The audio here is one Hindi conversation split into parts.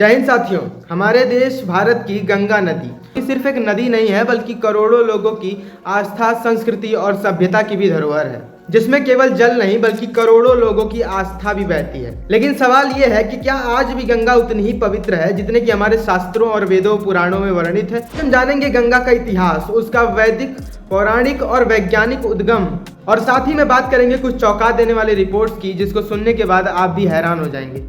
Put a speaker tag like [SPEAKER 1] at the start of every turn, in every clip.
[SPEAKER 1] जय हिंद साथियों। हमारे देश भारत की गंगा नदी सिर्फ एक नदी नहीं है बल्कि करोड़ों लोगों की आस्था, संस्कृति और सभ्यता की भी धरोहर है, जिसमें केवल जल नहीं बल्कि करोड़ों लोगों की आस्था भी बहती है। लेकिन सवाल यह है कि क्या आज भी गंगा उतनी ही पवित्र है जितने कि हमारे शास्त्रों और वेदों पुराणों में वर्णित है। हम जानेंगे गंगा का इतिहास, उसका वैदिक, पौराणिक और वैज्ञानिक उद्गम, और साथ ही में बात करेंगे कुछ चौंका देने वाली रिपोर्ट्स की, जिसको सुनने के बाद आप भी हैरान हो जाएंगे।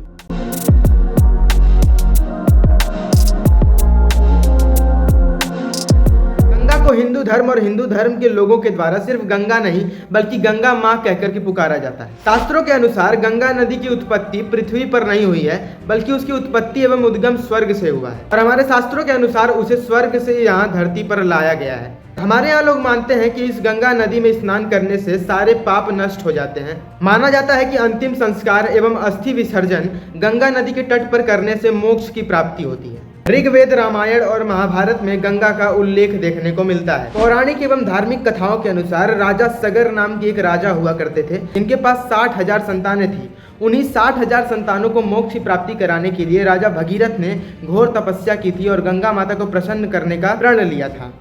[SPEAKER 1] हिंदू धर्म और हिंदू धर्म के लोगों के द्वारा सिर्फ गंगा नहीं बल्कि गंगा मां कहकर के पुकारा जाता है। शास्त्रों के अनुसार गंगा नदी की उत्पत्ति पृथ्वी पर नहीं हुई है बल्कि उसकी उत्पत्ति एवं उद्गम स्वर्ग से हुआ है, और हमारे शास्त्रों के अनुसार उसे स्वर्ग से यहाँ धरती पर लाया गया है। हमारे यहाँ लोग मानते हैं कि इस गंगा नदी में स्नान करने से सारे पाप नष्ट हो जाते हैं। माना जाता है कि अंतिम संस्कार एवं अस्थि विसर्जन गंगा नदी के तट पर करने से मोक्ष की प्राप्ति होती है। ऋग्वेद, रामायण और महाभारत में गंगा का उल्लेख देखने को मिलता है। पौराणिक एवं धार्मिक कथाओं के अनुसार राजा सगर नाम के एक राजा हुआ करते थे, जिनके पास 60,000 संतानें थी। उन्हीं 60,000 संतानों को मोक्ष की प्राप्ति कराने के लिए राजा भगीरथ ने घोर तपस्या की थी और गंगा माता को प्रसन्न करने का प्रण लिया था।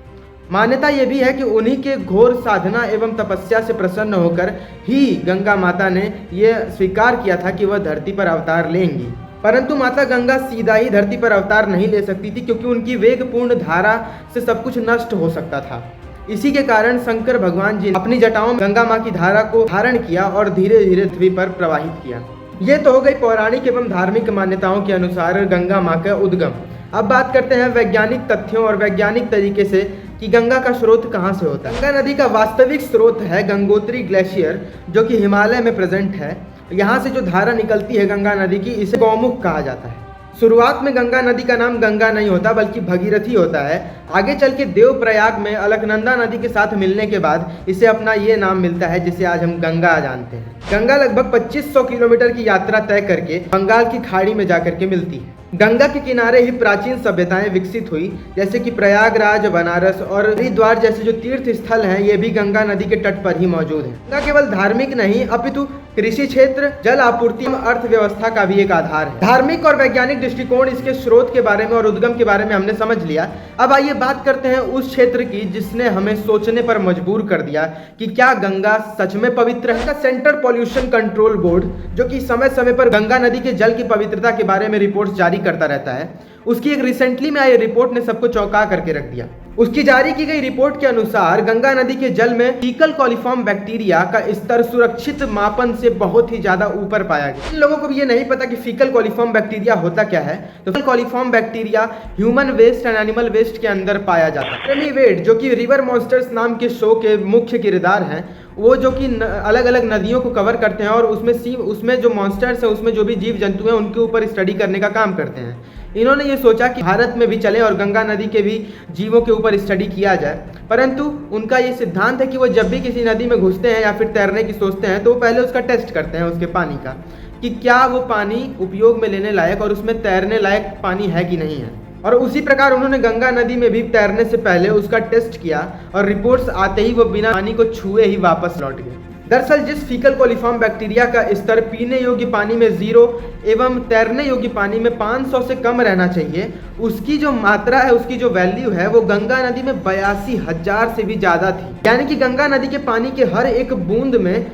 [SPEAKER 1] मान्यता यह भी है कि उन्हीं के घोर साधना एवं तपस्या से प्रसन्न होकर ही गंगा माता ने यह स्वीकार किया था कि वह धरती पर अवतार लेंगी। परंतु माता गंगा सीधा ही धरती पर अवतार नहीं ले सकती थी, क्योंकि उनकी वेगपूर्ण धारा से सब कुछ नष्ट हो सकता था। इसी के कारण शंकर भगवान जी ने अपनी जटाओं में गंगा माँ की धारा को धारण किया और धीरे धीरे पृथ्वी पर प्रवाहित किया। ये तो हो गई पौराणिक एवं धार्मिक मान्यताओं के अनुसार गंगा माँ का उद्गम। अब बात करते हैं वैज्ञानिक तथ्यों और वैज्ञानिक तरीके से कि गंगा का स्रोत कहाँ से होता है। गंगा नदी का वास्तविक स्रोत है गंगोत्री ग्लेशियर, जो कि हिमालय में प्रेजेंट है। यहाँ से जो धारा निकलती है गंगा नदी की, इसे गौमुख कहा जाता है। शुरुआत में गंगा नदी का नाम गंगा नहीं होता बल्कि भगीरथी होता है। आगे चल के देवप्रयाग में अलकनंदा नदी के साथ मिलने के बाद इसे अपना ये नाम मिलता है, जिसे आज हम गंगा जानते हैं। गंगा लगभग 2500 किलोमीटर की यात्रा तय करके बंगाल की खाड़ी में जाकर के मिलती है। गंगा के किनारे ही प्राचीन सभ्यताएं विकसित हुई, जैसे कि प्रयागराज, बनारस और हरिद्वार जैसे जो तीर्थ स्थल हैं, ये भी गंगा नदी के तट पर ही मौजूद है। गंगा केवल धार्मिक नहीं अपितु कृषि क्षेत्र, जल आपूर्ति और अर्थव्यवस्था का भी एक आधार है। धार्मिक और वैज्ञानिक दृष्टिकोण, इसके स्रोत के बारे में और उद्गम के बारे में हमने समझ लिया। अब आइए बात करते हैं उस क्षेत्र की जिसने हमें सोचने पर मजबूर कर दिया कि क्या गंगा सच में पवित्र है। सेंट्रल पॉल्यूशन कंट्रोल बोर्ड, जो कि समय समय पर गंगा नदी के जल की पवित्रता के बारे में रिपोर्ट जारी करता रहता है, उसकी एक रिसेंटली में आई रिपोर्ट ने सबको चौंका करके रख दिया। उसकी जारी की गई रिपोर्ट के अनुसार गंगा नदी के जल में फीकल कॉलीफॉर्म बैक्टीरिया का स्तर सुरक्षित मापन से बहुत ही ज्यादा ऊपर पाया गया। इन लोगों को भी ये नहीं पता कि फीकल कॉलीफॉर्म बैक्टीरिया होता क्या है। तो faecal coliform bacteria human waste and animal waste के अंदर पाया जाता है। रेमी वेड, जो कि रिवर मॉन्स्टर्स नाम के शो के मुख्य किरदार हैं, वो जो कि अलग अलग नदियों को कवर करते हैं और उसमें जो मॉन्स्टर्स हैं, उसमें जो भी जीव जंतु हैं, उनके ऊपर स्टडी करने का काम करते हैं। इन्होंने ये सोचा कि भारत में भी चले और गंगा नदी के भी जीवों के ऊपर स्टडी किया जाए। परंतु उनका ये सिद्धांत है कि वो जब भी किसी नदी में घुसते हैं या फिर तैरने की सोचते हैं, तो वो पहले उसका टेस्ट करते हैं, उसके पानी का, कि क्या वो पानी उपयोग में लेने लायक और उसमें तैरने लायक पानी है कि नहीं है। और उसी प्रकार उन्होंने गंगा नदी में भी तैरने से पहले उसका टेस्ट किया और रिपोर्ट्स आते ही वो बिना पानी को छुए ही वापस लौट गए। दरअसल जिस फीकल कॉलीफॉर्म बैक्टीरिया का स्तर पीने योग्य पानी में 0 एवं तैरने योग्य पानी में 500 से कम रहना चाहिए, उसकी जो मात्रा है, उसकी जो वैल्यू है, वो गंगा नदी में 82,000 से भी ज़्यादा थी। यानी कि गंगा नदी के पानी के हर एक बूंद में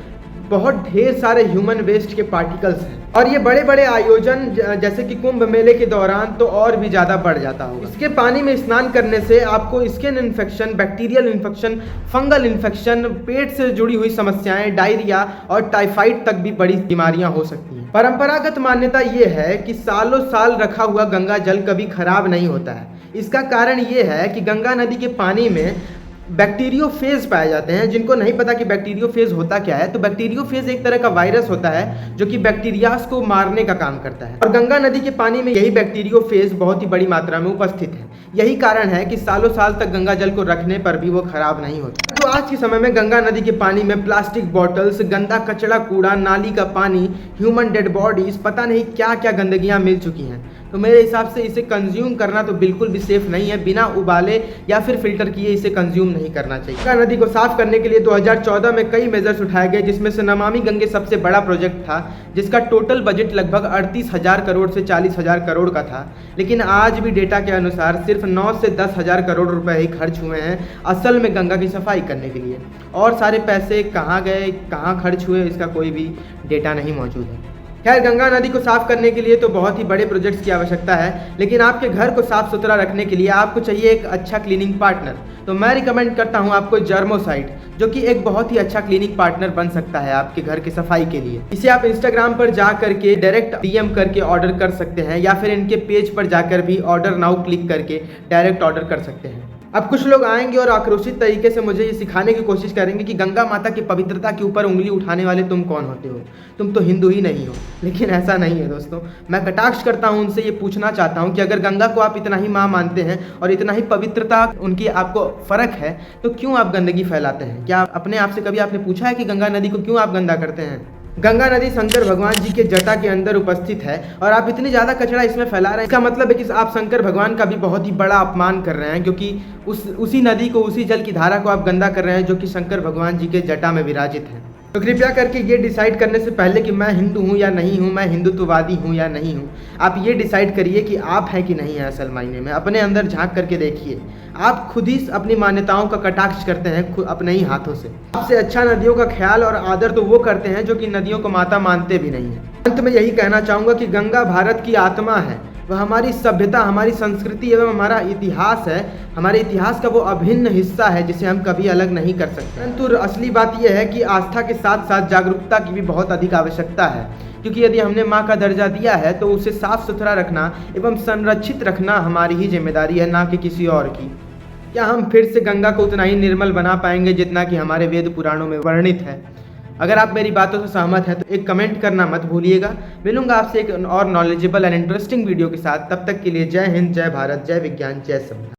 [SPEAKER 1] बहुत ढेर सारे ह्यूमन वेस्ट के पार्टिकल्स हैं। और ये बड़े बड़े आयोजन जैसे कि कुंभ मेले के दौरान तो और भी ज़्यादा बढ़ जाता होगा। इसके पानी में स्नान करने से आपको skin infection, bacterial infection, fungal infection, पेट से जुड़ी हुई समस्याएं, डायरिया और टाइफाइड तक भी बड़ी बीमारियां हो सकती हैं। परंपरागत मान्यता ये है कि सालों साल रखा हुआ गंगा जल कभी खराब नहीं होता है। इसका कारण ये है कि गंगा नदी के पानी में बैक्टीरियोफेज पाए जाते हैं। जिनको नहीं पता कि बैक्टीरियोफेज होता क्या है, तो बैक्टीरियोफेज एक तरह का वायरस होता है जो कि बैक्टीरियाज को मारने का काम करता है, और गंगा नदी के पानी में यही बैक्टीरियोफेज बहुत ही बड़ी मात्रा में उपस्थित है। यही कारण है कि सालों साल तक गंगा जल को रखने पर भी वो खराब नहीं होता। तो आज के समय में गंगा नदी के पानी में प्लास्टिक बॉटल्स, गंदा कचड़ा, कूड़ा, नाली का पानी, ह्यूमन डेड बॉडीज, पता नहीं क्या क्या गंदगियां मिल चुकी हैं। तो तो मेरे हिसाब से इसे कंज्यूम करना तो बिल्कुल भी सेफ नहीं है। बिना उबाले या फिर फिल्टर किए इसे कंज्यूम नहीं करना चाहिए। गंगा नदी को साफ करने के लिए 2014 में कई मेजर्स उठाए गए, जिसमें से नमामि गंगे सबसे बड़ा प्रोजेक्ट था, जिसका टोटल बजट लगभग 38,000 करोड़ से 40,000 करोड़ का था। लेकिन आज भी डेटा के अनुसार सिर्फ 9 से 10,000 करोड़ रुपए ही खर्च हुए हैं असल में गंगा की सफाई करने के लिए। और सारे पैसे कहाँ गए, कहाँ खर्च हुए, इसका कोई भी डेटा नहीं मौजूद है। खैर, गंगा नदी को साफ करने के लिए तो बहुत ही बड़े प्रोजेक्ट्स की आवश्यकता है, लेकिन आपके घर को साफ सुथरा रखने के लिए आपको चाहिए एक अच्छा क्लीनिंग पार्टनर। तो मैं रिकमेंड करता हूं आपको जर्मोसाइड, जो कि एक बहुत ही अच्छा क्लीनिंग पार्टनर बन सकता है आपके घर की सफाई के लिए। इसे आप इंस्टाग्राम पर जा करके डायरेक्ट डीएम करके ऑर्डर कर सकते हैं, या फिर इनके पेज पर जाकर भी ऑर्डर नाउ क्लिक करके डायरेक्ट ऑर्डर कर सकते हैं। अब कुछ लोग आएंगे और आक्रोशित तरीके से मुझे ये सिखाने की कोशिश करेंगे कि गंगा माता की पवित्रता के ऊपर उंगली उठाने वाले तुम कौन होते हो, तुम तो हिंदू ही नहीं हो। लेकिन ऐसा नहीं है दोस्तों। मैं कटाक्ष करता हूँ उनसे, ये पूछना चाहता हूँ कि अगर गंगा को आप इतना ही माँ मानते हैं और इतना ही पवित्रता उनकी आपको फ़र्क है, तो क्यों आप गंदगी फैलाते हैं? क्या अपने आप से कभी आपने पूछा है कि गंगा नदी को क्यों आप गंदा करते हैं? गंगा नदी शंकर भगवान जी के जटा के अंदर उपस्थित है और आप इतनी ज़्यादा कचरा इसमें फैला रहे हैं। इसका मतलब है कि आप शंकर भगवान का भी बहुत ही बड़ा अपमान कर रहे हैं, क्योंकि उसी नदी को, उसी जल की धारा को आप गंदा कर रहे हैं जो कि शंकर भगवान जी के जटा में विराजित है। तो कृपया करके ये डिसाइड करने से पहले कि मैं हिंदू हूँ या नहीं हूँ, मैं हिंदुत्ववादी हूँ या नहीं हूँ, आप ये डिसाइड करिए कि आप हैं कि नहीं है। असल मायने में अपने अंदर झांक करके देखिए। आप खुद ही अपनी मान्यताओं का कटाक्ष करते हैं अपने ही हाथों से। आपसे अच्छा नदियों का ख्याल और आदर तो वो करते हैं जो कि नदियों को माता मानते भी नहीं हैं। अंत में यही कहना चाहूँगा कि गंगा भारत की आत्मा है, वह हमारी सभ्यता, हमारी संस्कृति एवं हमारा इतिहास है। हमारे इतिहास का वो अभिन्न हिस्सा है जिसे हम कभी अलग नहीं कर सकते। परंतु असली बात यह है कि आस्था के साथ साथ जागरूकता की भी बहुत अधिक आवश्यकता है, क्योंकि यदि हमने माँ का दर्जा दिया है तो उसे साफ सुथरा रखना एवं संरक्षित रखना हमारी ही जिम्मेदारी है, ना कि किसी और की। क्या हम फिर से गंगा को उतना ही निर्मल बना पाएंगे जितना कि हमारे वेद पुराणों में वर्णित है? अगर आप मेरी बातों से सहमत हैं तो एक कमेंट करना मत भूलिएगा। मिलूंगा आपसे एक और नॉलेजेबल एंड इंटरेस्टिंग वीडियो के साथ। तब तक के लिए जय हिंद, जय भारत, जय विज्ञान, जय सभ्यता।